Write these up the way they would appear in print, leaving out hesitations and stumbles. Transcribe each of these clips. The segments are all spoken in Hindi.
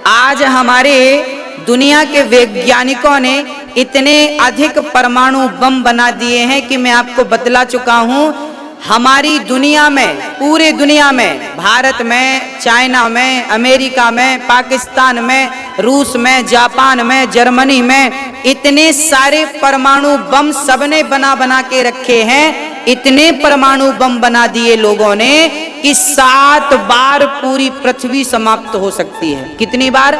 आज हमारे दुनिया के वैज्ञानिकों ने इतने अधिक परमाणु बम बना दिए हैं कि मैं आपको बतला चुका हूं। हमारी दुनिया में, पूरे दुनिया में, भारत में, चाइना में, अमेरिका में, पाकिस्तान में, रूस में, जापान में, जर्मनी में इतने सारे परमाणु बम सबने बना बना के रखे हैं। इतने परमाणु बम बना दिए लोगों ने कि 7 बार पूरी पृथ्वी समाप्त हो सकती है। कितनी बार?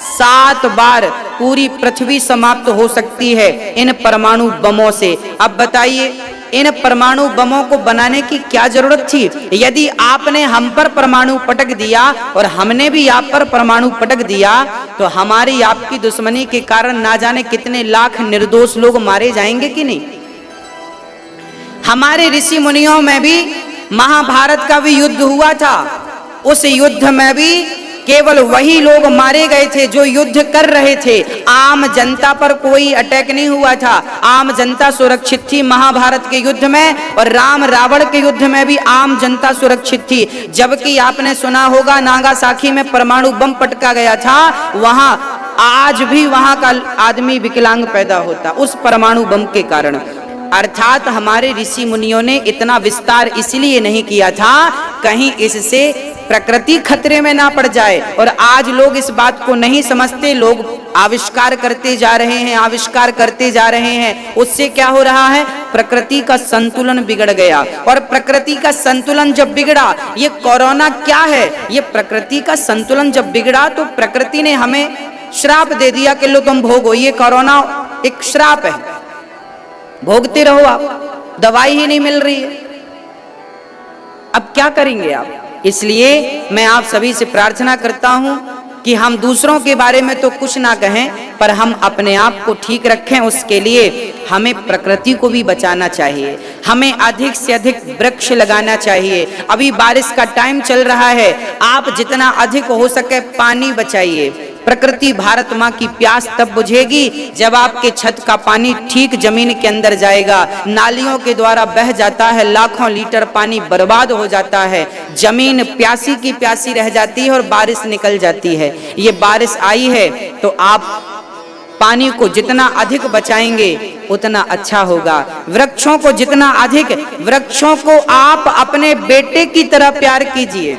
7 बार पूरी पृथ्वी समाप्त हो सकती है इन परमाणु बमों से। अब बताइए, इन परमाणु बमों को बनाने की क्या जरूरत थी? यदि आपने हम पर परमाणु पटक दिया और हमने भी आप पर परमाणु पटक दिया तो हमारी आपकी दुश्मनी के कारण ना जाने कितने लाख निर्दोष लोग मारे जाएंगे कि नहीं। हमारे ऋषि मुनियों में भी महाभारत का भी युद्ध हुआ था। उस युद्ध में भी केवल वही लोग मारे गए थे जो युद्ध कर रहे थे। आम जनता पर कोई अटैक नहीं हुआ था। आम जनता सुरक्षित थी महाभारत के युद्ध में, और राम रावण के युद्ध में भी आम जनता सुरक्षित थी। जबकि आपने सुना होगा नागासाकी में परमाणु बम पटका गया था, वहां आज भी वहां का आदमी विकलांग पैदा होता उस परमाणु बम के कारण। अर्थात हमारे ऋषि मुनियों ने इतना विस्तार इसलिए नहीं किया था कहीं इससे प्रकृति खतरे में ना पड़ जाए। और आज लोग इस बात को नहीं समझते, लोग आविष्कार करते जा रहे हैं, आविष्कार करते जा रहे हैं। उससे क्या हो रहा है? प्रकृति का संतुलन बिगड़ गया। और प्रकृति का संतुलन जब बिगड़ा, ये कोरोना क्या है? ये प्रकृति का संतुलन जब बिगड़ा तो प्रकृति ने हमें श्राप दे दिया कि लो तुम भोगो, ये कोरोना एक श्राप है, भोगते रहो आप, दवाई ही नहीं मिल रही है। अब क्या करेंगे आप? इसलिए मैं आप सभी से प्रार्थना करता हूं कि हम दूसरों के बारे में तो कुछ ना कहें, पर हम अपने आप को ठीक रखें। उसके लिए हमें प्रकृति को भी बचाना चाहिए, हमें अधिक से अधिक वृक्ष लगाना चाहिए। अभी बारिश का टाइम चल रहा है, आप जितना अधिक हो सके पानी बचाइए। प्रकृति भारत माँ की प्यास तब बुझेगी जब आपके छत का पानी ठीक जमीन के अंदर जाएगा। नालियों के द्वारा बह जाता है, लाखों लीटर पानी बर्बाद हो जाता है, जमीन प्यासी की प्यासी रह जाती है और बारिश निकल जाती है। ये बारिश आई है तो आप पानी को जितना अधिक बचाएंगे उतना अच्छा होगा। वृक्षों को जितना अधिक, वृक्षों को आप अपने बेटे की तरह प्यार कीजिए।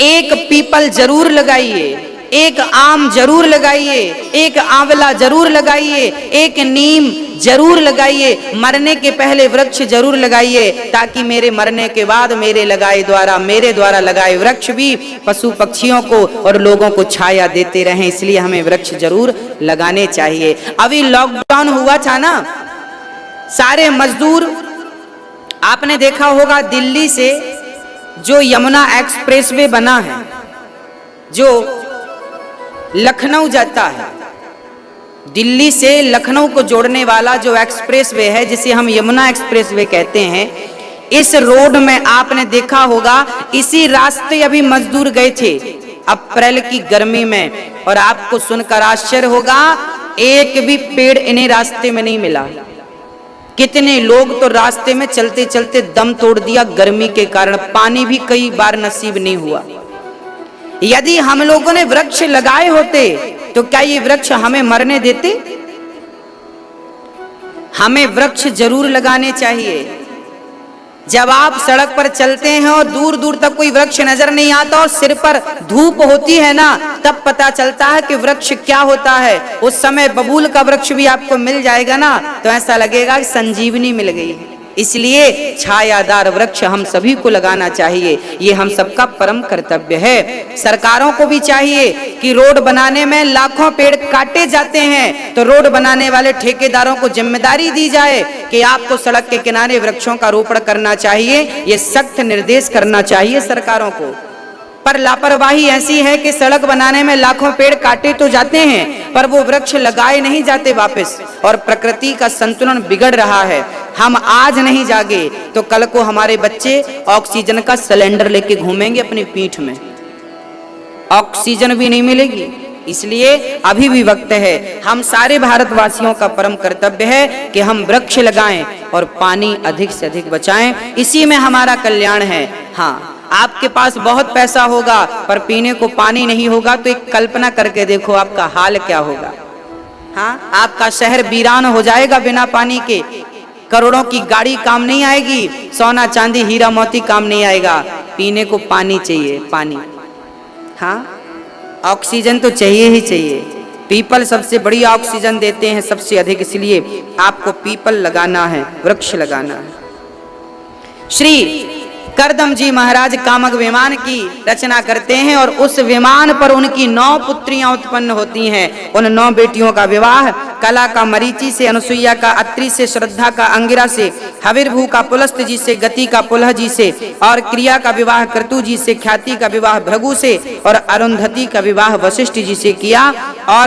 एक पीपल जरूर लगाइए, एक आम जरूर लगाइए, एक आंवला जरूर लगाइए, एक नीम जरूर लगाइए। मरने के पहले वृक्ष जरूर लगाइए, ताकि मेरे मरने के बाद मेरे द्वारा लगाए वृक्ष भी पशु पक्षियों को और लोगों को छाया देते रहें। इसलिए हमें वृक्ष जरूर लगाने चाहिए। अभी लॉकडाउन हुआ था ना, सारे मजदूर, आपने देखा होगा दिल्ली से जो यमुना एक्सप्रेसवे बना है, जो लखनऊ जाता है, दिल्ली से लखनऊ को जोड़ने वाला जो एक्सप्रेसवे है, जिसे हम यमुना एक्सप्रेसवे कहते हैं, इस रोड में आपने देखा होगा इसी रास्ते अभी मजदूर गए थे अप्रैल की गर्मी में, और आपको सुनकर आश्चर्य होगा एक भी पेड़ इन्हें रास्ते में नहीं मिला। कितने लोग तो रास्ते में चलते चलते दम तोड़ दिया गर्मी के कारण, पानी भी कई बार नसीब नहीं हुआ। यदि हम लोगों ने वृक्ष लगाए होते तो क्या ये वृक्ष हमें मरने देते? हमें वृक्ष जरूर लगाने चाहिए। जब आप सड़क पर चलते हैं और दूर दूर तक कोई वृक्ष नजर नहीं आता और सिर पर धूप होती है ना, तब पता चलता है कि वृक्ष क्या होता है। उस समय बबूल का वृक्ष भी आपको मिल जाएगा ना, तो ऐसा लगेगा कि संजीवनी मिल गई है। इसलिए छायादार वृक्ष हम सभी को लगाना चाहिए, ये हम सबका परम कर्तव्य है। सरकारों को भी चाहिए कि रोड बनाने में लाखों पेड़ काटे जाते हैं, तो रोड बनाने वाले ठेकेदारों को जिम्मेदारी दी जाए कि आपको सड़क के किनारे वृक्षों का रोपण करना चाहिए। ये सख्त निर्देश करना चाहिए सरकारों को। पर लापरवाही ऐसी है कि सड़क बनाने में लाखों पेड़ काटे तो जाते हैं, पर वो वृक्ष लगाए नहीं जाते वापस, और प्रकृति का संतुलन बिगड़ रहा है। हम आज नहीं जागे तो कल को हमारे बच्चे ऑक्सीजन का सिलेंडर लेके घूमेंगे अपनी पीठ में, ऑक्सीजन भी नहीं मिलेगी। इसलिए अभी भी वक्त है, हम सारे भारतवासियों का परम कर्तव्य है कि हम वृक्ष लगाएं और पानी अधिक से अधिक बचाएं, इसी में हमारा कल्याण है। हाँ, आपके पास बहुत पैसा होगा पर पीने को पानी नहीं होगा, तो एक कल्पना करके देखो आपका हाल क्या होगा। हाँ, आपका शहर वीरान हो जाएगा बिना पानी के। करोड़ों की गाड़ी काम नहीं आएगी, सोना चांदी हीरा मोती काम नहीं आएगा। पीने को पानी चाहिए, पानी। हाँ, ऑक्सीजन तो चाहिए ही चाहिए। पीपल सबसे बड़ी ऑक्सीजन देते हैं सबसे अधिक, इसलिए आपको पीपल लगाना है, वृक्ष लगाना है। श्री करदम जी महाराज कामक विमान की रचना करते हैं और उस विमान पर उनकी 9 पुत्रियां उत्पन्न होती हैं। उन 9 बेटियों का विवाह कला का मरीचि से, अनुसुईया का अत्रि से, श्रद्धा का अंगिरा से, हविर्भू का पुलस्त जी से, गति का पुलह जी से, और क्रिया का विवाह क्रतु जी से, ख्याति का विवाह भृगु से और अरुंधति का विवाह वशिष्ठ जी से किया और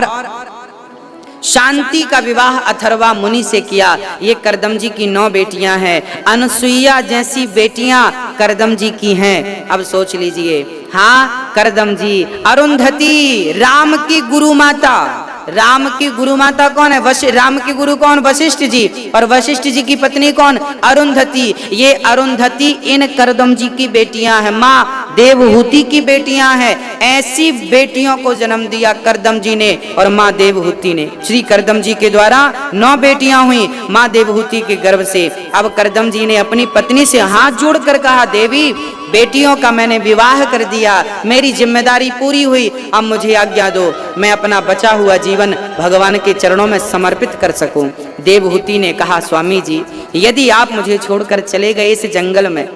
शांति का विवाह अथर्वा मुनि से किया। ये करदम जी की 9 बेटियां हैं। अनुसुईया जैसी बेटियां करदम जी की हैं। अब सोच लीजिए, हाँ, करदम जी, अरुंधति राम की गुरु माता। राम की गुरु माता कौन है? राम की गुरु कौन? वशिष्ठ जी। और वशिष्ठ जी की पत्नी कौन? अरुंधति। ये अरुंधति इन करदम जी की बेटियां हैं, माँ देवहूति की बेटियां हैं। ऐसी बेटियों को जन्म दिया करदम जी ने और माँ देवहूति ने। श्री करदम जी के द्वारा 9 बेटियां हुई माँ देवहूति के गर्भ से। अब करदम जी ने अपनी पत्नी से हाथ जोड़कर कहा, देवी, बेटियों का मैंने विवाह कर दिया, मेरी जिम्मेदारी पूरी हुई, अब मुझे आज्ञा दो, मैं अपना बचा हुआ जीवन भगवान के चरणों में समर्पित कर सकूं। देवहूति ने कहा, स्वामी जी, यदि आप मुझे छोड़कर चले गए इस जंगल में,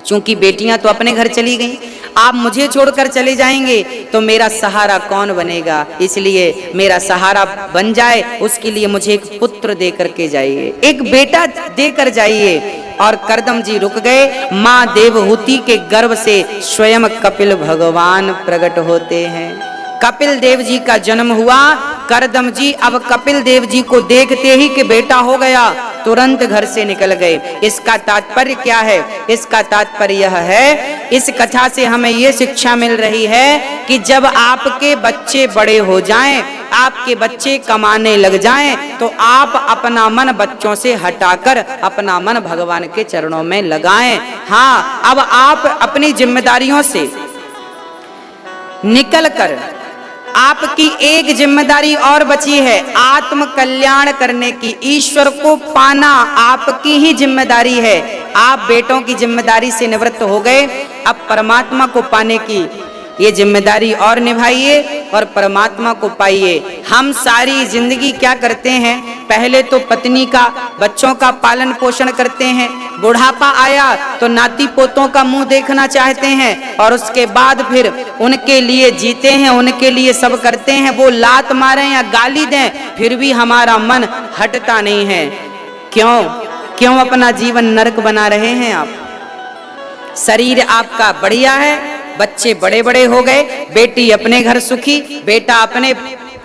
चूंकि बेटियां तो अपने घर चली गईं, आप मुझे छोड़कर चले जाएंगे तो मेरा सहारा कौन बनेगा? इसलिए मेरा सहारा बन जाए उसके लिए मुझे एक पुत्र दे करके जाइए, एक बेटा देकर जाइए। और करदम जी रुक गए। माँ देवहूति के गर्भ से स्वयं कपिल भगवान प्रकट होते हैं। कपिल देव जी का जन्म हुआ। करदम जी अब कपिल देव जी को देखते ही कि बेटा हो गया, तुरंत घर से निकल गए। इसका तात्पर्य क्या है? इसका तात्पर्य यह है, इस कथा से हमें यह शिक्षा मिल रही है कि जब आपके बच्चे बड़े हो जाएं, आपके बच्चे कमाने लग जाएं, तो आप अपना मन बच्चों से हटाकर अपना मन भगवान के चरणों में लगाएं। हाँ, अब आप अपनी जिम्मेदारियों से निकलकर आपकी एक जिम्मेदारी और बची है, आत्म कल्याण करने की। ईश्वर को पाना आपकी ही जिम्मेदारी है। आप बेटों की जिम्मेदारी से निवृत्त हो गए, अब परमात्मा को पाने की ये जिम्मेदारी और निभाइए और परमात्मा को पाइए। हम सारी जिंदगी क्या करते हैं? पहले तो पत्नी का, बच्चों का पालन पोषण करते हैं, बुढ़ापा आया तो नाती पोतों का मुंह देखना चाहते हैं और उसके बाद फिर उनके लिए जीते हैं, उनके लिए सब करते हैं। वो लात मारें या गाली दें फिर भी हमारा मन हटता नहीं है। क्यों अपना जीवन नरक बना रहे हैं आप? शरीर आपका बढ़िया है, बच्चे बड़े बड़े हो गए, बेटी अपने घर सुखी, बेटा अपने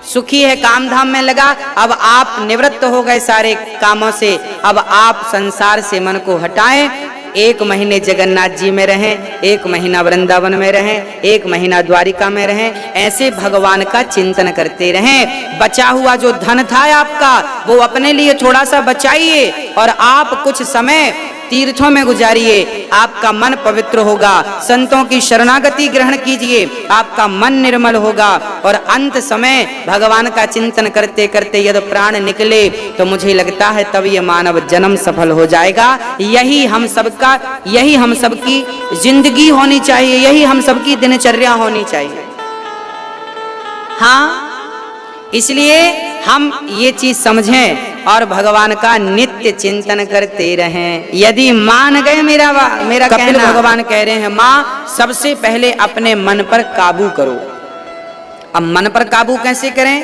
सुखी है, काम धाम में लगा। अब आप निवृत्त हो गए सारे कामों से, अब आप संसार से मन को हटाएं। 1 महीने जगन्नाथ जी में रहें, 1 महीना वृंदावन में रहें, 1 महीना द्वारिका में रहें, ऐसे भगवान का चिंतन करते रहें। बचा हुआ जो धन था आपका, वो अपने लिए थोड़ा सा बचाइए और आप कुछ समय तीर्थों में गुजारिए। आपका मन पवित्र होगा, संतों की शरणागति ग्रहण कीजिए, आपका मन निर्मल होगा और अंत समय भगवान का चिंतन करते करते यदि प्राण निकले तो मुझे लगता है तब ये मानव जन्म सफल हो जाएगा। यही हम सबकी जिंदगी होनी चाहिए, यही हम सबकी दिनचर्या होनी चाहिए। हाँ, इसलिए हम ये चीज समझें और भगवान का नित्य चिंतन करते रहें। यदि मान गए मेरा कपिल भगवान कह रहे हैं, माँ सबसे पहले अपने मन पर काबू करो। अब मन पर काबू कैसे करें?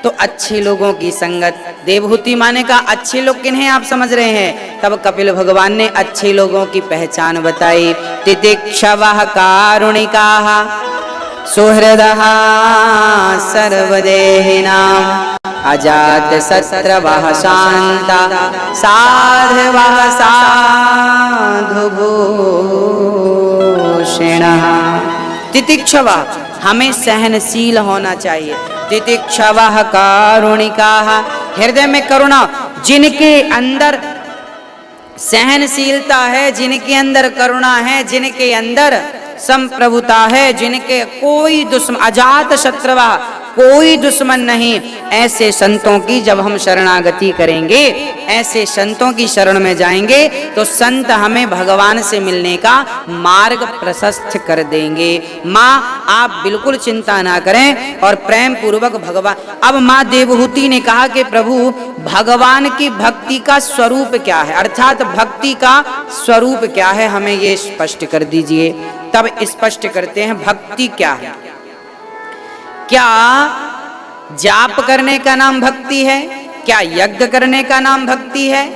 तो अच्छे लोगों की संगत। देवहूति माने का अच्छे लोग किन्हें आप समझ रहे हैं? तब कपिल भगवान ने अच्छे लोगों की पहचान बताई। तितिक्षवः कारुणिकाः सुहृदः सर्वदेहिनां अजात शत्रवः शांता साधवः साधुभूषिणः। तितिक्षवा, हमें सहनशील होना चाहिए। तितिक्षवः कारुणिकाः, हृदय में करुणा, जिनके अंदर सहनशीलता है, जिनके अंदर करुणा है, जिनके अंदर संप्रभुता है, जिनके कोई दुश्मन, अजात शत्रुवा, कोई दुश्मन नहीं, ऐसे संतों की जब हम शरणागति करेंगे, ऐसे संतों की शरण में जाएंगे तो संत हमें भगवान से मिलने का मार्ग प्रशस्त कर देंगे। माँ आप बिल्कुल चिंता ना करें और प्रेम पूर्वक भगवान। अब माँ देवहूति ने कहा कि प्रभु भगवान की भक्ति का स्वरूप क्या है, अर्थात भक्ति का स्वरूप क्या है, हमें ये स्पष्ट कर दीजिए। तब स्पष्ट करते हैं भक्ति क्या है। क्या जाप करने का नाम भक्ति है? क्या यज्ञ करने का नाम भक्ति है?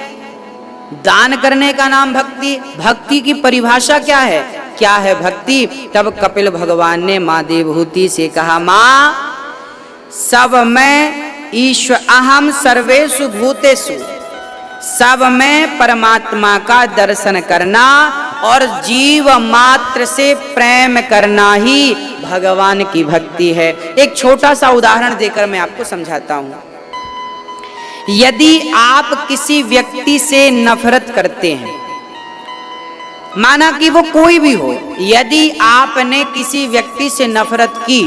दान करने का नाम भक्ति? भक्ति की परिभाषा क्या है? क्या है भक्ति? तब कपिल भगवान ने माँ देवहूति से कहा, माँ सब में ईश्वर, अहम सर्वेषु भूतेषु, सब में परमात्मा का दर्शन करना और जीव मात्र से प्रेम करना ही भगवान की भक्ति है। एक छोटा सा उदाहरण देकर मैं आपको समझाता हूं। यदि आप किसी व्यक्ति से नफरत करते हैं, माना कि वो कोई भी हो, यदि आपने किसी व्यक्ति से नफरत की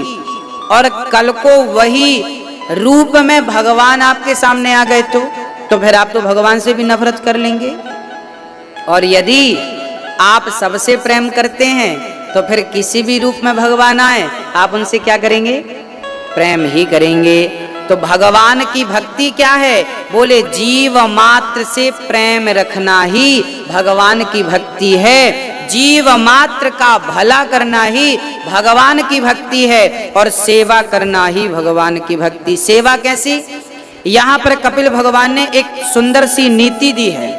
और कल को वही रूप में भगवान आपके सामने आ गए तो फिर आप तो भगवान से भी नफरत कर लेंगे। और यदि आप सबसे प्रेम करते हैं तो फिर किसी भी रूप में भगवान आए आप उनसे क्या करेंगे? प्रेम ही करेंगे। तो भगवान की भक्ति क्या है? बोले जीव मात्र से प्रेम रखना ही भगवान की भक्ति है। जीव मात्र का भला करना ही भगवान की भक्ति है और सेवा करना ही भगवान की भक्ति। सेवा कैसी? यहाँ पर कपिल भगवान ने एक सुंदर सी नीति दी है।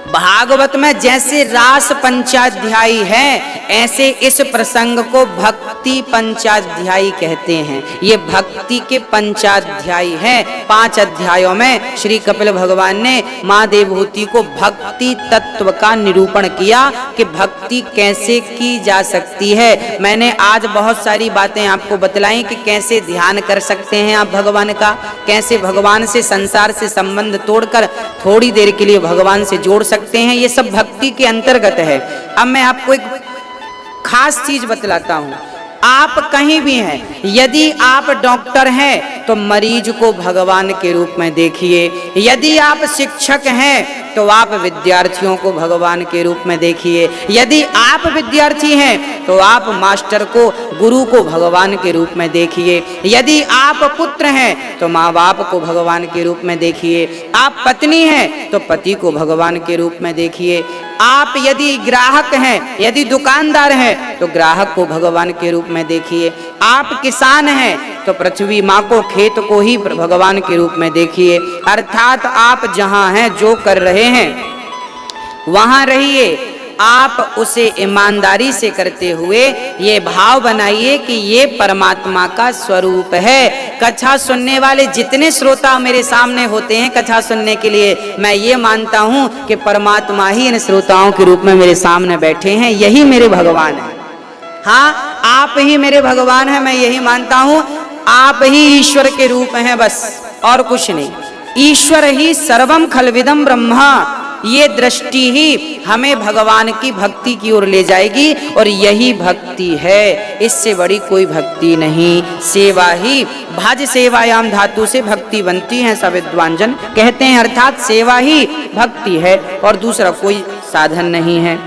भागवत में जैसे रास पंचाध्यायी है, ऐसे इस प्रसंग को भक्ति पंचाध्यायी कहते हैं। ये भक्ति के पंचाध्यायी हैं। 5 अध्यायों में श्री कपिल भगवान ने माँ देवहूति को भक्ति तत्व का निरूपण किया कि भक्ति कैसे की जा सकती है। मैंने आज बहुत सारी बातें आपको बतलाई कि कैसे ध्यान कर सकते हैं आप भगवान का, कैसे भगवान से, संसार से संबंध तोड़कर थोड़ी देर के लिए भगवान से जोड़ सकते हैं। ये सब भक्ति के अंतर्गत है। अब मैं आपको एक खास चीज बतलाता हूं। आप कहीं भी हैं, यदि आप डॉक्टर हैं तो मरीज को भगवान के रूप में देखिए। यदि आप शिक्षक हैं तो आप विद्यार्थियों को भगवान के रूप में देखिए। यदि आप विद्यार्थी हैं तो आप मास्टर को, गुरु को भगवान के रूप में देखिए। यदि आप पुत्र हैं तो माँ बाप को भगवान के रूप में देखिए। आप पत्नी हैं तो पति को भगवान के रूप में देखिए। आप यदि ग्राहक हैं, यदि दुकानदार हैं तो ग्राहक को भगवान के रूप में देखिए। आप किसान हैं तो पृथ्वी माँ को, खेत को ही भगवान के रूप में देखिए। अर्थात आप जहाँ हैं, जो कर रहे हैं वहाँ रहिए। आप उसे ईमानदारी से करते हुए ये भाव बनाइए कि ये परमात्मा का स्वरूप है। कथा सुनने वाले जितने श्रोता मेरे सामने होते हैं कथा सुनने के लिए, मैं ये मानता हूँ कि परमात्मा ही इन श्रोताओं के रूप में मेरे सामने बैठे हैं। यही मेरे भगवान है। हाँ, आप ही मेरे भगवान हैं, मैं यही मानता हूँ। आप ही ईश्वर के रूप हैं, बस और कुछ नहीं। ईश्वर ही सर्वम खलविदम ब्रह्मा, ये दृष्टि ही हमें भगवान की भक्ति की ओर ले जाएगी और यही भक्ति है। इससे बड़ी कोई भक्ति नहीं। सेवा ही, भज सेवायाम धातु से भक्ति बनती है, सब विद्वान जन कहते हैं। अर्थात सेवा ही भक्ति है और दूसरा कोई साधन नहीं है।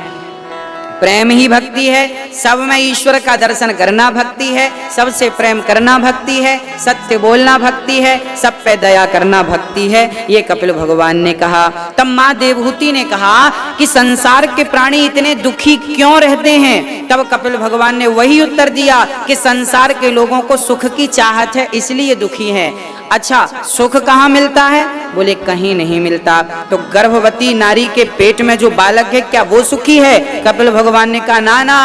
प्रेम ही भक्ति है। सब में ईश्वर का दर्शन करना भक्ति है। सबसे प्रेम करना भक्ति है। सत्य बोलना भक्ति है। सब पे दया करना भक्ति है। ये कपिल भगवान ने कहा। तब माँ देवहूति ने कहा कि संसार के प्राणी इतने दुखी क्यों रहते हैं? तब कपिल भगवान ने वही उत्तर दिया कि संसार के लोगों को सुख की चाहत है, इसलिए दुखी है। अच्छा, सुख कहाँ मिलता है? बोले कहीं नहीं मिलता। तो गर्भवती नारी के पेट में जो बालक है, क्या वो सुखी है? कपिल भगवान ने कहा ना ना,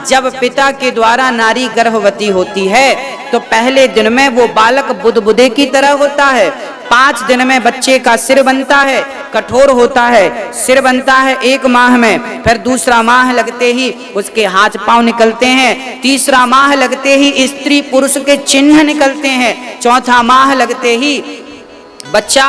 जब पिता के द्वारा नारी गर्भवती होती है तो पहले दिन में वो बालक बुदबुदे की तरह होता है। 5 दिन में बच्चे का सिर बनता है, कठोर होता है, सिर बनता है 1 माह में। फिर दूसरा माह लगते ही उसके हाथ पांव निकलते हैं। तीसरा माह लगते ही स्त्री पुरुष के चिन्ह निकलते हैं। चौथा माह लगते ही बच्चा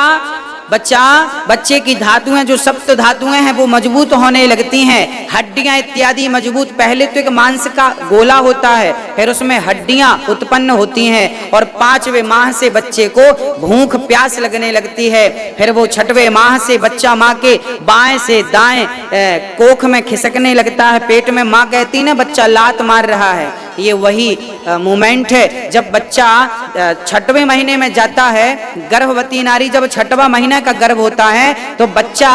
बच्चे की धातुएं जो सप्त धातुएं हैं वो मजबूत होने लगती हैं, हड्डियां इत्यादि मजबूत। पहले तो एक मांस का गोला होता है, फिर उसमें हड्डियां उत्पन्न होती हैं और 5वें माह से बच्चे को भूख प्यास लगने लगती है। फिर वो 6वें माह से बच्चा माँ के बाएं से दाएं कोख में खिसकने लगता है। पेट में माँ कहती ना बच्चा लात मार रहा है, ये वही मोमेंट है जब बच्चा 6वें महीने में जाता है। गर्भवती नारी जब 6वां महीने का गर्भ होता है तो बच्चा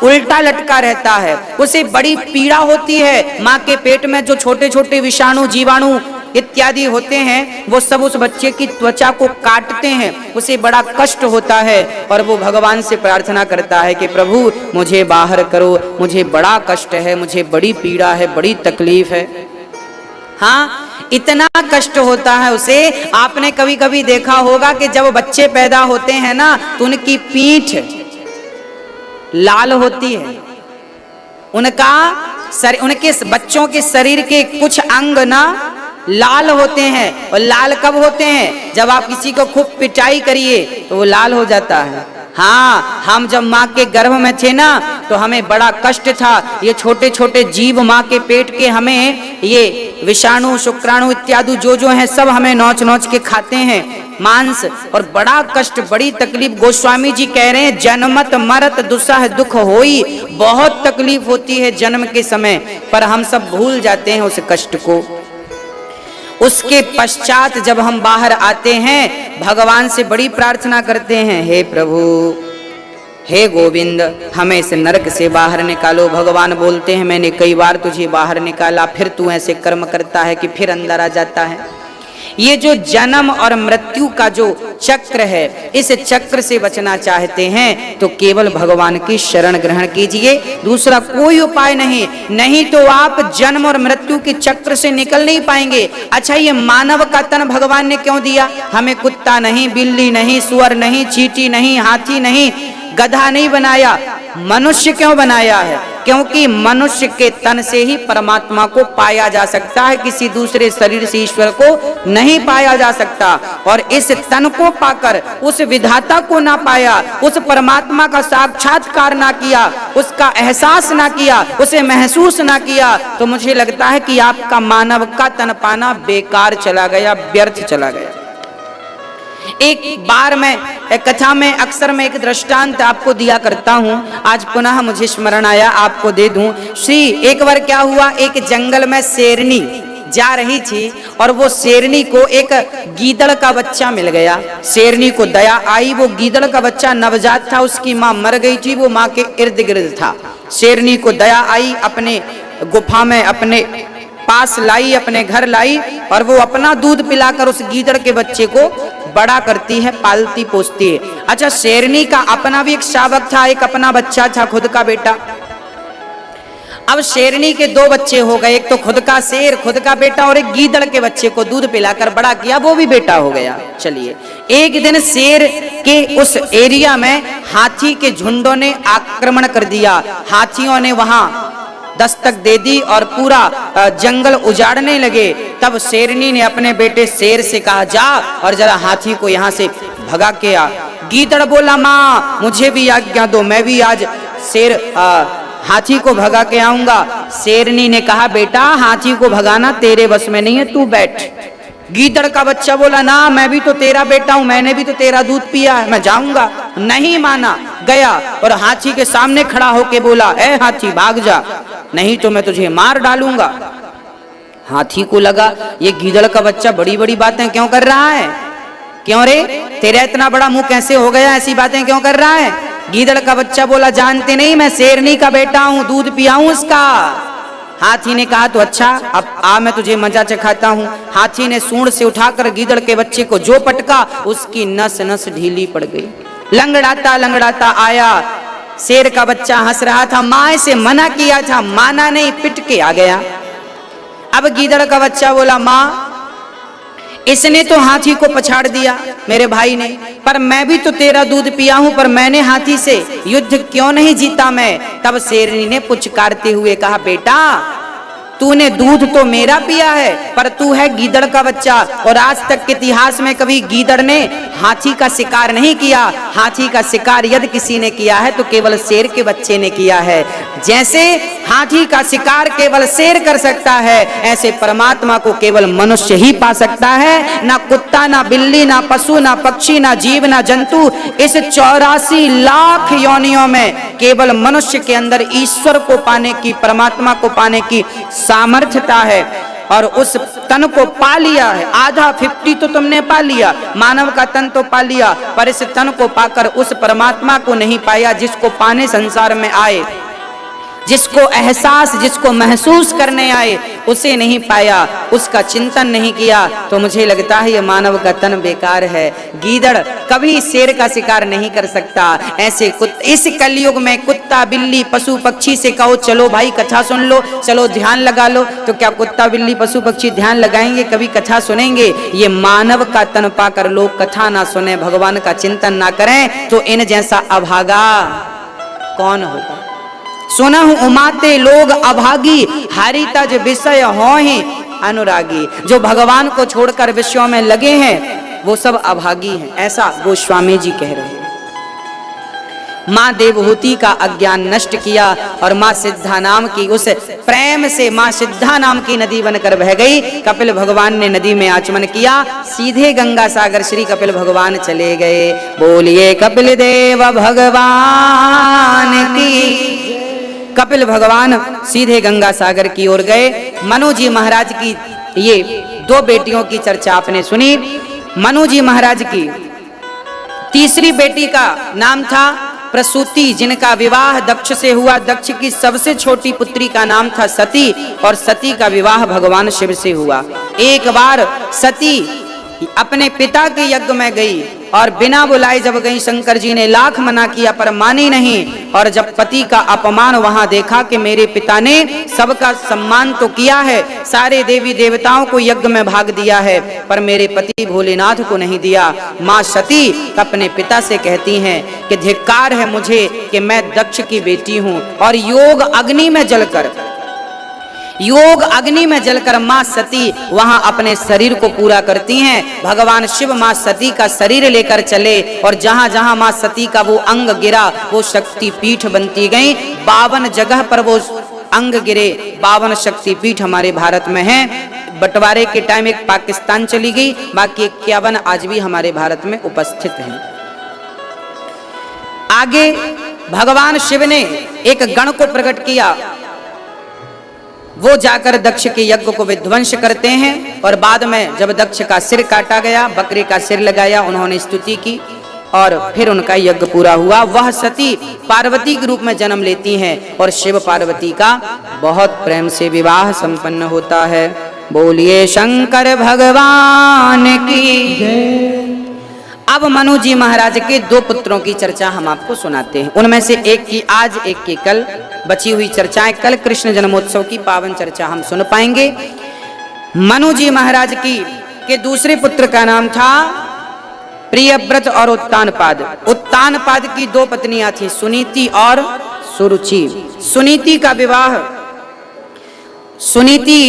उल्टा लटका रहता है, उसे बड़ी पीड़ा होती है। माँ के पेट में जो छोटे छोटे विषाणु जीवाणु इत्यादि होते हैं वो सब उस बच्चे की त्वचा को काटते हैं, उसे बड़ा कष्ट होता है और वो भगवान से प्रार्थना करता है कि प्रभु मुझे बाहर करो, मुझे बड़ा कष्ट है, मुझे बड़ी पीड़ा है, बड़ी तकलीफ है। हाँ, इतना कष्ट होता है उसे। आपने कभी कभी देखा होगा कि जब बच्चे पैदा होते हैं ना तो उनकी पीठ लाल होती है, उनके बच्चों के शरीर के कुछ अंग ना लाल होते हैं। और लाल कब होते हैं? जब आप किसी को खूब पिटाई करिए तो वो लाल हो जाता है। हाँ, हम जब माँ के गर्भ में थे ना तो हमें बड़ा कष्ट था। ये छोटे छोटे जीव माँ के पेट के हमें ये विषाणु शुक्राणु इत्यादि जो हैं सब हमें नोच नोच के खाते हैं मांस, और बड़ा कष्ट बड़ी तकलीफ। गोस्वामी जी कह रहे हैं जन्मत मरत दुसह दुख होई, बहुत तकलीफ होती है जन्म के समय, पर हम सब भूल जाते हैं उस कष्ट को। उसके पश्चात जब हम बाहर आते हैं भगवान से बड़ी प्रार्थना करते हैं, हे प्रभु हे गोविंद हमें इस नरक से बाहर निकालो। भगवान बोलते हैं मैंने कई बार तुझे बाहर निकाला, फिर तू ऐसे कर्म करता है कि फिर अंदर आ जाता है। ये जो जन्म और मृत्यु का जो चक्र है, इस चक्र से बचना चाहते हैं तो केवल भगवान की शरण ग्रहण कीजिए, दूसरा कोई उपाय नहीं तो आप जन्म और मृत्यु के चक्र से निकल नहीं पाएंगे। अच्छा, ये मानव का तन भगवान ने क्यों दिया? हमें कुत्ता नहीं, बिल्ली नहीं, सुअर नहीं, चींटी नहीं, हाथी नहीं, गधा नहीं बनाया, मनुष्य क्यों बनाया है? क्योंकि मनुष्य के तन से ही परमात्मा को पाया जा सकता है, किसी दूसरे शरीर से ईश्वर को नहीं पाया जा सकता। और इस तन को पाकर उस विधाता को ना पाया, उस परमात्मा का साक्षात्कार ना किया, उसका एहसास ना किया, उसे महसूस ना किया, तो मुझे लगता है कि आपका मानव का तन पाना बेकार चला गया, व्यर्थ चला गया। एक बार मैं कथा में अक्सर मैं एक दृष्टांत आपको दिया करता हूँ, आज पुनः मुझे स्मरण आया आपको दे दूं। एक बार क्या हुआ, एक जंगल में शेरनी जा रही थी और वो शेरनी को एक गीदड़ का बच्चा मिल गया। शेरनी को दया आई, वो गीदड़ का बच्चा नवजात था, उसकी माँ मर गई थी, वो माँ के इर्द गिर्द था। शेरनी को दया आई, अपने गुफा में अपने पास लाई, अपने घर लाई और वो अपना दूध पिलाकर उस गीदड़ के बच्चे को बड़ा करती है, पालती पोसती है। अच्छा, शेरनी का अपना भी एक शावक था, एक अपना बच्चा था, खुद का बेटा। अब शेरनी के 2 बच्चे हो गए, एक तो खुद का शेर, खुद का बेटा, और एक गीदड़ के बच्चे को दूध पिलाकर बड़ा किया, वो भी बेटा हो गया। चलिए, एक दिन शेर के उस एरिया में हाथी के झुंडों ने आक्रमण कर दिया। हाथियों ने वहां दस्तक दे दी और पूरा जंगल उजाड़ने लगे। तब शेरनी ने अपने बेटे शेर से कहा, जा और जरा हाथी को यहाँ से भगा के आ। गीदड़ बोला, माँ मुझे भी आज्ञा दो, मैं भी आज हाथी को भगा के आऊंगा। शेरनी ने कहा, बेटा हाथी को भगाना तेरे बस में नहीं है, तू बैठ। गीदड़ का बच्चा बोला, ना मैं भी तो तेरा बेटा हूं, मैंने भी तो तेरा दूध पिया है, मैं जाऊंगा। नहीं माना, गया और हाथी के सामने खड़ा होके बोला, ए हाथी भाग जा, नहीं तो मैं तुझे मार डालूंगा। हाथी को लगा ये गीदड़ का बच्चा बड़ी बड़ी बातें क्यों कर रहा है, क्यों रे तेरा इतना बड़ा मुंह कैसे हो गया, ऐसी बातें क्यों कर रहा है। गीदड़ का बच्चा बोला, जानते नहीं मैं शेरनी का बेटा हूं, दूध पियाऊं उसका। हाथी ने कहा, तो अच्छा अब आ मैं तुझे मजा चखाता हूँ। हाथी ने सूंड से उठाकर गीदड़ के बच्चे को जो पटका, उसकी नस नस ढीली पड़ गई। लंगड़ाता लंगड़ाता आया, शेर का बच्चा हंस रहा था, माँ से मना किया था, माना नहीं, पिट के आ गया। अब गीदड़ का बच्चा बोला, माँ इसने तो हाथी को पछाड़ दिया मेरे भाई ने, पर मैं भी तो तेरा दूध पिया हूं, पर मैंने हाथी से युद्ध क्यों नहीं जीता मैं। तब शेरनी ने पुचकारते हुए कहा, बेटा तूने दूध तो मेरा पिया है, पर तू है गीदड़ का बच्चा, और आज तक के इतिहास में कभी गीदड़ ने हाथी का शिकार नहीं किया। हाथी का शिकार यदि किसी ने किया है तो केवल शेर के बच्चे ने किया है। जैसे हाथी का शिकार केवल शेर कर सकता है, ऐसे परमात्मा को केवल मनुष्य ही पा सकता है। ना कुत्ता, ना बिल्ली, ना पशु, ना पक्षी, ना जीव, ना जंतु। इस 84 लाख योनियों में केवल मनुष्य के अंदर ईश्वर को पाने की, परमात्मा को पाने की सामर्थ्यता है। और उस तन को पा लिया है। आधा 50 तो तुमने पा लिया, मानव का तन तो पा लिया, पर इस तन को पाकर उस परमात्मा को नहीं पाया जिसको पाने संसार में आए, जिसको एहसास, जिसको महसूस करने आए, उसे नहीं पाया, उसका चिंतन नहीं किया। तो मुझे लगता है ये मानव का तन बेकार है। गीदड़ कभी शेर का शिकार नहीं कर सकता। ऐसे इस कलयुग में कुत्ता, बिल्ली, पशु पक्षी से कहो चलो भाई कथा सुन लो, चलो ध्यान लगा लो, तो क्या कुत्ता, बिल्ली, पशु पक्षी ध्यान लगाएंगे? कभी कथा सुनेंगे? ये मानव का तन पाकर लोग कथा ना सुने, भगवान का चिंतन ना करें, तो इन जैसा अभागा कौन होगा? सुना हूं उमाते लोग अभागी, हरि तज विषय होहि अनुरागी। जो भगवान को छोड़कर विषयों में लगे हैं वो सब अभागी हैं, ऐसा गोस्वामी जी कह रहे हैं। माँ देवहूति का अज्ञान नष्ट किया और माँ सिद्धा नाम की उस प्रेम से माँ सिद्धा नाम की नदी बनकर बह गई। कपिल भगवान ने नदी में आचमन किया, सीधे गंगा सागर श्री कपिल भगवान चले गए। बोलिए कपिल देव भगवान की। कपिल भगवान सीधे गंगा सागर की ओर गए। मनु जी महाराज की ये 2 बेटियों की चर्चा आपने सुनी। मनु जी महाराज की तीसरी बेटी का नाम था प्रसूति, जिनका विवाह दक्ष से हुआ। दक्ष की सबसे छोटी पुत्री का नाम था सती, और सती का विवाह भगवान शिव से हुआ। एक बार सती अपने पिता के यज्ञ में गई और बिना बुलाए जब गई, शंकर जी ने लाख मना किया पर मानी नहीं। और जब पति का अपमान वहां देखा कि मेरे पिता ने सबका सम्मान तो किया है, सारे देवी देवताओं को यज्ञ में भाग दिया है, पर मेरे पति भोलेनाथ को नहीं दिया। माँ सती अपने पिता से कहती हैं कि धिक्कार है मुझे कि मैं दक्ष की बेटी हूँ। और योग अग्नि में जलकर माँ सती वहां अपने शरीर को पूरा करती हैं। भगवान शिव माँ सती का शरीर लेकर चले और जहां जहां माँ सती का वो अंग गिरा वो शक्ति पीठ बनती गई। 52 जगह पर वो अंग गिरे। 52 शक्ति पीठ हमारे भारत में है। बंटवारे के टाइम एक पाकिस्तान चली गई, बाकी 51 आज भी हमारे भारत में उपस्थित हैं। आगे भगवान शिव ने एक गण को प्रकट किया, वो जाकर दक्ष के यज्ञ को विध्वंस करते हैं। और बाद में जब दक्ष का सिर काटा गया, बकरे का सिर लगाया, उन्होंने स्तुति की और फिर उनका यज्ञ पूरा हुआ। वह सती पार्वती के रूप में जन्म लेती हैं और शिव पार्वती का बहुत प्रेम से विवाह संपन्न होता है। बोलिए शंकर भगवान की। अब मनु जी महाराज के 2 पुत्रों की चर्चा हम आपको सुनाते हैं। उनमें से एक की आज, एक की कल। बची हुई चर्चाएं कल कृष्ण जन्मोत्सव की पावन चर्चा हम सुन पाएंगे। मनु जी महाराज के दूसरे पुत्र का नाम था प्रियव्रत और उत्तानपाद। उत्तानपाद की 2 पत्नियां थी, सुनीति और सुरुचि। सुनीति का विवाह, सुनीति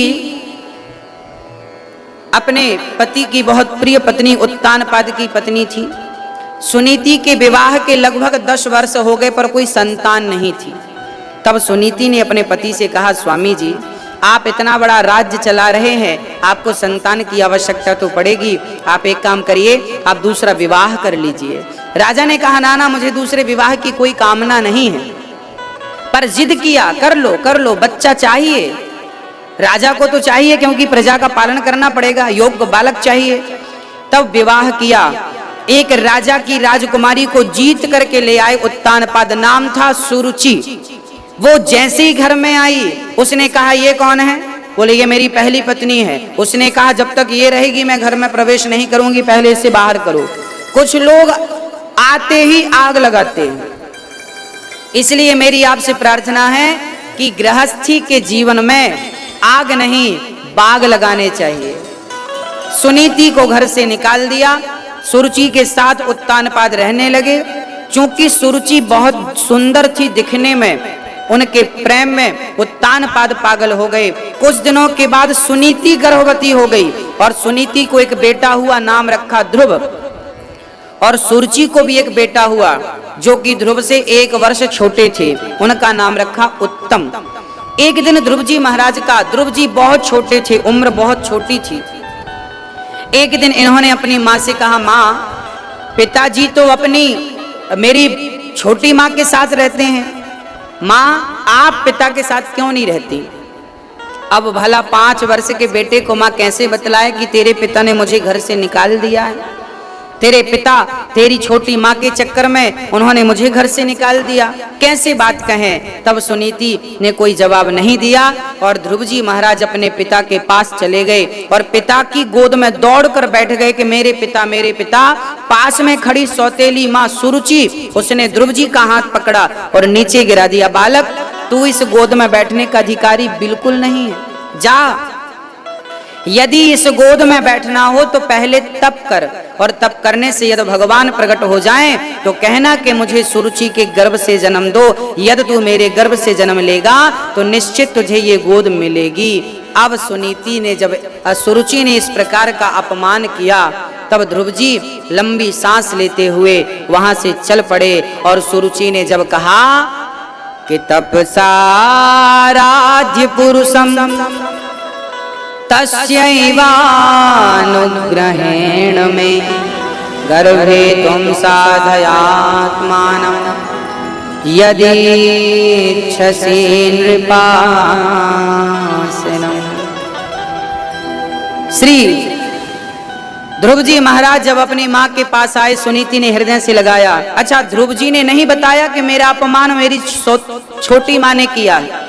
अपने पति की बहुत प्रिय पत्नी उत्तानपाद की पत्नी थी। सुनीति के विवाह के लगभग 10 वर्ष हो गए पर कोई संतान नहीं थी। तब सुनीति ने अपने पति से कहा, स्वामी जी आप इतना बड़ा राज्य चला रहे हैं, आपको संतान की आवश्यकता तो पड़ेगी। आप एक काम करिए, आप दूसरा विवाह कर लीजिए। राजा ने कहा, ना ना मुझे दूसरे विवाह की कोई कामना नहीं है। पर जिद किया, कर लो, बच्चा चाहिए। राजा को तो चाहिए क्योंकि प्रजा का पालन करना पड़ेगा, योग्य बालक चाहिए। तब विवाह किया। एक राजा की राजकुमारी को जीत करके ले आए। उत्तानपाद नाम था सुरुचि। वो जैसे ही घर में आई उसने कहा, ये कौन है? बोले ये मेरी पहली पत्नी है। उसने कहा, जब तक ये रहेगी मैं घर में प्रवेश नहीं करूंगी, पहले इसे बाहर करो। कुछ लोग आते ही आग लगाते हैं, इसलिए मेरी आपसे प्रार्थना है कि गृहस्थी के जीवन में आग नहीं बाग लगाने चाहिए। सुनीति को घर से निकाल दिया। सुरुचि के साथ उत्तानपाद रहने लगे। चूंकि सुरुचि बहुत सुंदर थी दिखने में, उनके प्रेम में उत्तानपाद पागल हो गए। कुछ दिनों के बाद सुनीति गर्भवती हो गई और सुनीति को एक बेटा हुआ, नाम रखा ध्रुव। और सुरुचि को भी एक बेटा हुआ जो कि ध्रुव से 1 वर्ष छोटे थे। उनका नाम रखा उत्तम। एक दिन ध्रुव जी महाराज का, ध्रुव जी बहुत छोटे थे, उम्र बहुत छोटी थी। एक दिन इन्होंने अपनी माँ से कहा, माँ पिताजी तो अपनी मेरी छोटी माँ के साथ रहते हैं, माँ आप पिता के साथ क्यों नहीं रहती? अब भला 5 वर्ष के बेटे को माँ कैसे बतलाए कि तेरे पिता ने मुझे घर से निकाल दिया है, तेरे पिता तेरी छोटी माँ के चक्कर में उन्होंने मुझे घर से निकाल दिया, कैसे बात कहें? तब सुनीति ने कोई जवाब नहीं दिया और ध्रुव जी महाराज अपने पिता के पास चले गए और पिता की गोद में दौड़कर बैठ गए कि मेरे पिता मेरे पिता। पास में खड़ी सौतेली माँ सुरुचि, उसने ध्रुव जी का हाथ पकड़ा और नीचे गिरा दिया। बालक, तू इस गोद में बैठने का अधिकारी बिल्कुल नहीं है, जा, यदि इस गोद में बैठना हो तो पहले तप कर, और तप करने से यदि भगवान प्रकट हो जाएं तो कहना कि मुझे सुरुचि के गर्भ से जन्म दो। यदि तू मेरे गर्भ से जन्म लेगा तो निश्चित तुझे ये गोद मिलेगी। अब सुनीति ने जब सुरुचि ने इस प्रकार का अपमान किया, तब ध्रुव जी लंबी सांस लेते हुए वहां से चल पड़े और सुरुचि ने जब कहा कि तपसाराध्य पुरुषम तस्यैवानुग्रहेण में गर्भे त्वं साधयात्मानं यदीच्छसि नृपासनम्। श्री ध्रुव जी महाराज जब अपनी माँ के पास आए, सुनीति ने हृदय से लगाया। अच्छा, ध्रुव जी ने नहीं बताया कि मेरा अपमान मेरी छोटी माँ ने किया है।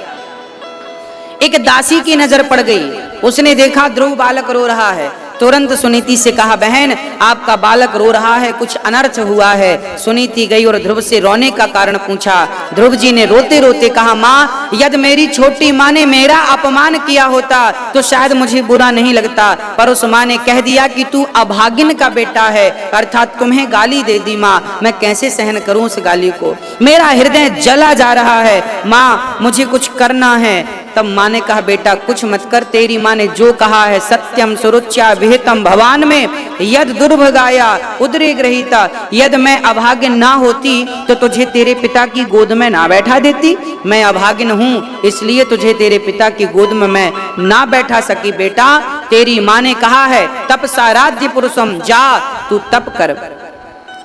एक दासी की नजर पड़ गई, उसने देखा ध्रुव बालक रो रहा है, तुरंत सुनीति से कहा, बहन आपका बालक रो रहा है, कुछ अनर्थ हुआ है। सुनीति गई और ध्रुव से रोने का कारण पूछा। ध्रुव जी ने रोते रोते कहा, माँ यदि मेरी छोटी माँ ने मेरा अपमान किया होता तो शायद मुझे बुरा नहीं लगता, पर उस माँ ने कह दिया कि तू अभागिन का बेटा है, अर्थात तुम्हें गाली दे दी। माँ मैं कैसे सहन करूं उस गाली को, मेरा हृदय जला जा रहा है, माँ मुझे कुछ करना है। तब माँ ने कहा, बेटा कुछ मत कर, तेरी माँ ने जो कहा है सत्यम सुरुच्या विहितम भवान में यद दुर्भगाया उदरे ग्रहीता, यदि मैं अभागिन ना होती तो तुझे तेरे पिता की गोद में ना बैठा देती। मैं अभागिन हूँ इसलिए तुझे तेरे पिता की गोद में मैं ना बैठा सकी। बेटा तेरी माँ ने कहा है तपसाराध्य पुरुषम, जा तू तप कर।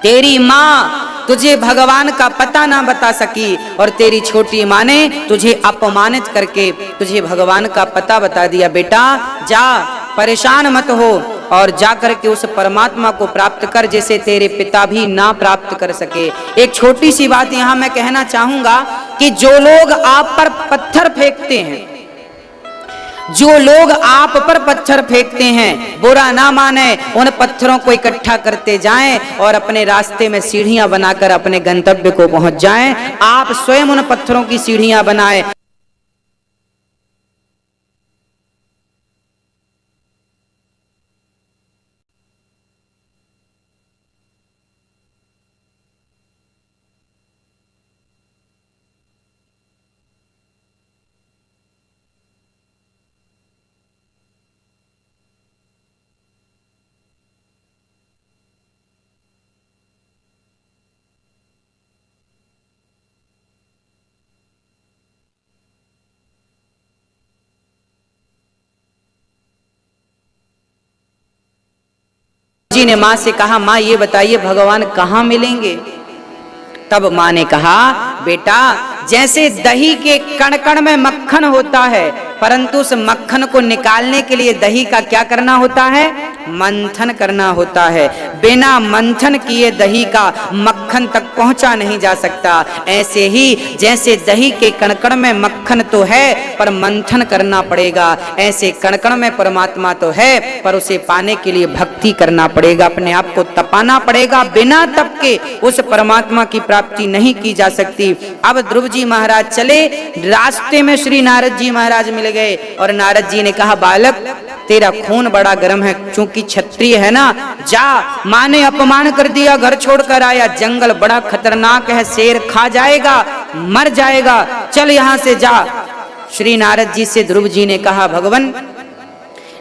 तेरी माँ तुझे भगवान का पता ना बता सकी और तेरी छोटी माँ ने तुझे अपमानित करके तुझे भगवान का पता बता दिया। बेटा जा, परेशान मत हो और जा करके उस परमात्मा को प्राप्त कर जैसे तेरे पिता भी ना प्राप्त कर सके। एक छोटी सी बात यहाँ मैं कहना चाहूंगा कि जो लोग आप पर पत्थर फेंकते हैं, जो लोग आप पर पत्थर फेंकते हैं, बुरा ना माने, उन पत्थरों को इकट्ठा करते जाएं और अपने रास्ते में सीढ़ियां बनाकर अपने गंतव्य को पहुंच जाएं। आप स्वयं उन पत्थरों की सीढ़ियां बनाएं। जी ने माँ से कहा, माँ ये बताइए भगवान कहाँ मिलेंगे? तब माँ ने कहा, बेटा जैसे दही के कण कण में मक्खन होता है, परंतु उस मक्खन को निकालने के लिए दही का क्या करना होता है? मंथन करना होता है। बिना मंथन किए दही का मक्खन तक पहुंचा नहीं जा सकता। ऐसे ही जैसे दही के कणकण में मक्खन तो है पर मंथन करना पड़ेगा, ऐसे कणकण में परमात्मा तो है पर उसे पाने के लिए भक्ति करना पड़ेगा, अपने आप को तपाना पड़ेगा। बिना तप के उस परमात्मा की प्राप्ति नहीं की जा सकती। अब ध्रुव जी महाराज चले, रास्ते में श्री नारद जी महाराज मिल गए और नारद जी ने कहा, बालक तेरा खून बड़ा गर्म है, चूंकि क्षत्रिय है ना, जा, माँ ने अपमान कर दिया, घर छोड़कर आया, जंगल बड़ा खतरनाक है, शेर खा जाएगा, मर जाएगा, चल यहाँ से जा। श्री नारद जी से ध्रुव जी ने कहा, भगवान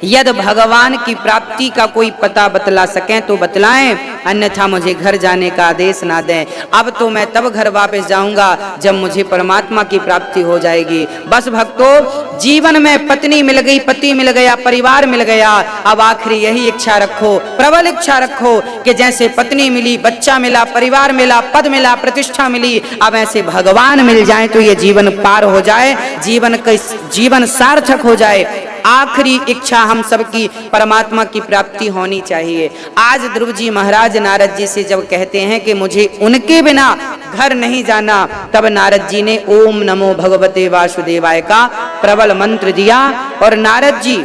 यदि भगवान की प्राप्ति का कोई पता बतला सकें तो बतलाएं, अन्यथा मुझे घर जाने का आदेश ना दें। अब तो मैं तब घर वापस जाऊंगा जब मुझे परमात्मा की प्राप्ति हो जाएगी। बस भक्तों, जीवन में पत्नी मिल गई, पति मिल गया, परिवार मिल गया, अब आखिरी यही इच्छा रखो, प्रबल इच्छा रखो कि जैसे पत्नी मिली, बच्चा मिला, परिवार मिला, पद मिला, प्रतिष्ठा मिली, अब ऐसे भगवान मिल जाए तो ये जीवन पार हो जाए, जीवन सार्थक हो जाए। आखिरी इच्छा हम सबकी परमात्मा की प्राप्ति होनी चाहिए। आज ध्रुव जी महाराज नारद जी से जब कहते हैं कि मुझे उनके बिना घर नहीं जाना, तब नारद जी ने ओम नमो भगवते वासुदेवाय का प्रबल मंत्र दिया। और नारद जी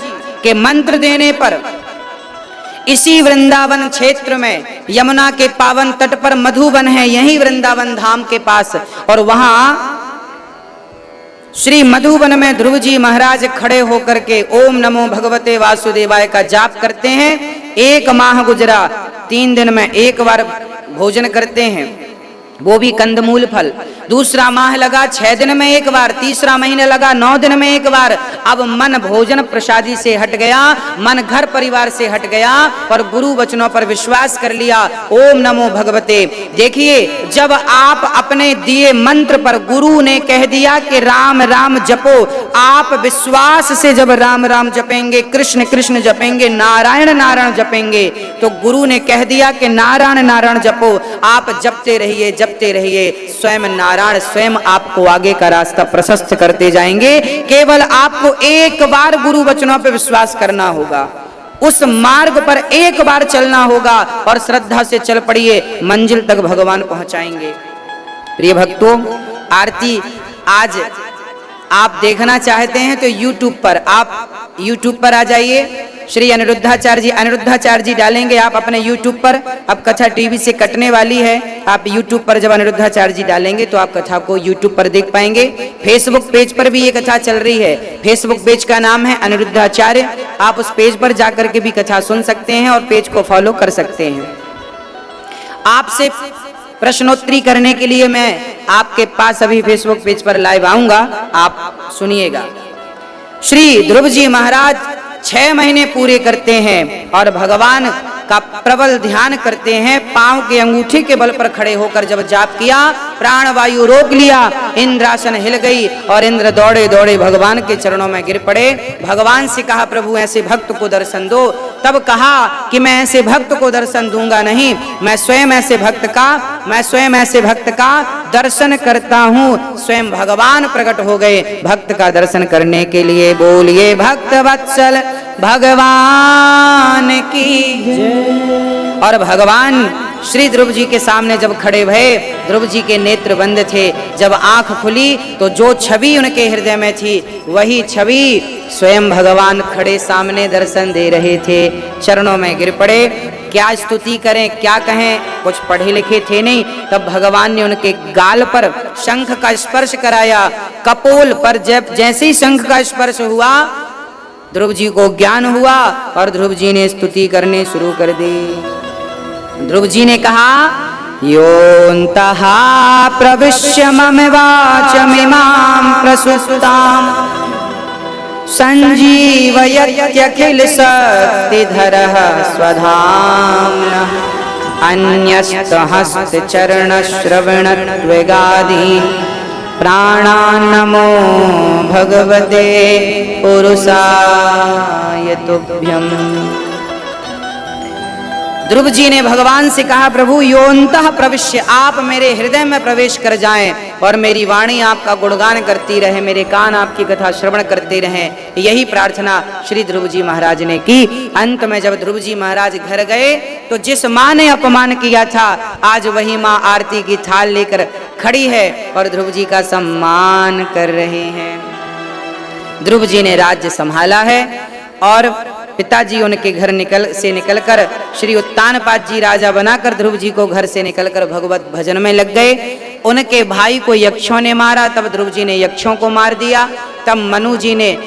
के मंत्र देने पर इसी वृंदावन क्षेत्र में यमुना के पावन तट पर मधुवन है, यही वृंदावन धाम के पास, और वहां श्री मधुवन में ध्रुव जी महाराज खड़े होकर के ओम नमो भगवते वासुदेवाय का जाप करते हैं। 1 माह गुजरा, 3 दिन में एक बार भोजन करते हैं, वो भी कंदमूल फल। दूसरा माह लगा 6 दिन में एक बार, तीसरा महीने लगा 9 दिन में एक बार। अब मन भोजन प्रसादी से हट गया, मन घर परिवार से हट गया और गुरु वचनों पर विश्वास कर लिया। ओम नमो भगवते। देखिए, जब आप अपने दिए मंत्र पर गुरु ने कह दिया कि राम राम जपो, आप विश्वास से जब राम राम जपेंगे, कृष्ण कृष्ण जपेंगे, नारायण नारायण जपेंगे, तो गुरु ने कह दिया कि नारायण नारायण जपो। आप जपते रहिए, जपते रहिए, स्वयं नारायण स्वयं आपको आगे का रास्ता प्रशस्त करते जाएंगे। केवल आपको एक बार गुरु वचनों पर विश्वास करना होगा, उस मार्ग पर एक बार चलना होगा और श्रद्धा से चल पड़िए, मंजिल तक भगवान पहुंचाएंगे। प्रिय भक्तों, आरती आज आप देखना चाहते हैं तो आप YouTube पर आ जाइए। श्री अनिरुद्धाचार्य जी डालेंगे आप अपने YouTube पर। अब कथा टीवी से कटने वाली है, आप YouTube पर जब अनिरुद्धाचार्य जी डालेंगे तो आप कथा को YouTube पर देख पाएंगे। फेसबुक पेज पर भी ये कथा चल रही है, फेसबुक पेज का नाम है अनिरुद्धाचार्य। आप उस पेज पर जाकर के भी कथा सुन सकते हैं और पेज को फॉलो कर सकते हैं। आपसे प्रश्नोत्तरी करने के लिए मैं आपके पास अभी फेसबुक पेज पर लाइव आऊंगा, आप सुनिएगा। श्री ध्रुव जी महाराज 6 महीने पूरे करते हैं और भगवान का प्रबल ध्यान करते हैं। पांव के अंगूठे के बल पर खड़े होकर जब जाप किया, प्राण वायु रोक लिया, इंद्रासन हिल गई और इंद्र दौड़े दौड़े भगवान के चरणों में गिर पड़े। भगवान से कहा, प्रभु ऐसे भक्त को दर्शन दो। तब कहा कि मैं ऐसे भक्त को दर्शन दूंगा नहीं, मैं स्वयं ऐसे भक्त का दर्शन करता हूँ। स्वयं भगवान प्रकट हो गए भक्त का दर्शन करने के लिए। बोलिए भक्त वत्सल भगवान की जय। और भगवान श्री ध्रुव जी के सामने जब खड़े भये, ध्रुव जी के नेत्र बंद थे। जब आंख खुली तो जो छवि उनके हृदय में थी, वही छवि स्वयं भगवान खड़े सामने दर्शन दे रहे थे। चरणों में गिर पड़े। क्या स्तुति करें, क्या कहें, कुछ पढ़े लिखे थे नहीं। तब भगवान ने उनके गाल पर शंख का स्पर्श कराया, कपोल पर। जब जैसे ही शंख का स्पर्श हुआ, ध्रुव जी को ज्ञान हुआ और ध्रुव जी ने स्तुति करने शुरू कर दी। ध्रुव जी ने कहा, योऽन्तः प्रविश्य मम वाचमिमां प्रसुप्तां संजीवयत्यखिल शक्तिधरः स्वधाम्नः अन्यस्तहस्तचरणश्रवणत्वगादि प्राणान्नमो भगवते पुरुषाय तुभ्यम्। ध्रुव जी ने भगवान से कहा, प्रभु योऽन्तः प्रविश्य, आप मेरे हृदय में प्रवेश कर जाएं और मेरी वाणी आपका गुणगान करती रहे, मेरे कान आपकी कथा श्रवण करते रहें। यही प्रार्थना श्री ध्रुव जी महाराज ने की। अंत में जब ध्रुव जी महाराज घर गए तो जिस माँ ने अपमान किया था, आज वही माँ आरती की थाल लेकर खड़ी है और ध्रुव जी का सम्मान कर रहे हैं। ध्रुव जी ने राज्य संभाला है और पिताजी उनके घर निकलकर श्री उत्तानपाद जी राजा बनाकर ध्रुव जी को घर से निकलकर भगवत भजन में लग गए। उनके भाई को यक्षों ने मारा, तब ध्रुव जी ने यक्षों को मार दिया। तब मनु जी ने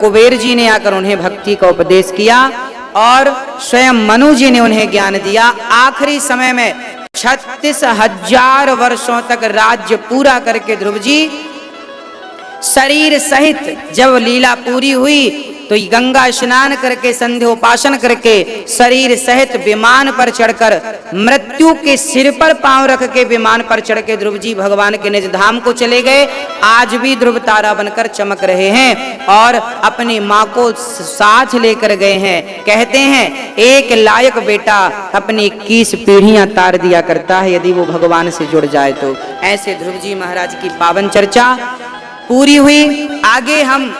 कुबेर जी ने आकर उन्हें भक्ति का उपदेश किया और स्वयं मनु जी ने उन्हें ज्ञान दिया। आखिरी समय में 36,000 वर्षों तक राज्य पूरा करके ध्रुव जी शरीर सहित जब लीला पूरी हुई तो गंगा स्नान करके संध्योपासन करके शरीर सहित विमान पर चढ़कर मृत्यु के सिर पर पांव रख के विमान पर चढ़ के ध्रुव जी भगवान के निज धाम को चले गए। आज भी ध्रुव तारा बनकर चमक रहे हैं और अपनी माँ को साथ लेकर गए हैं। कहते हैं एक लायक बेटा अपनी 21 पीढ़ियां तार दिया करता है यदि वो भगवान से जुड़ जाए तो। ऐसे ध्रुव जी महाराज की पावन चर्चा पूरी हुई। आगे हम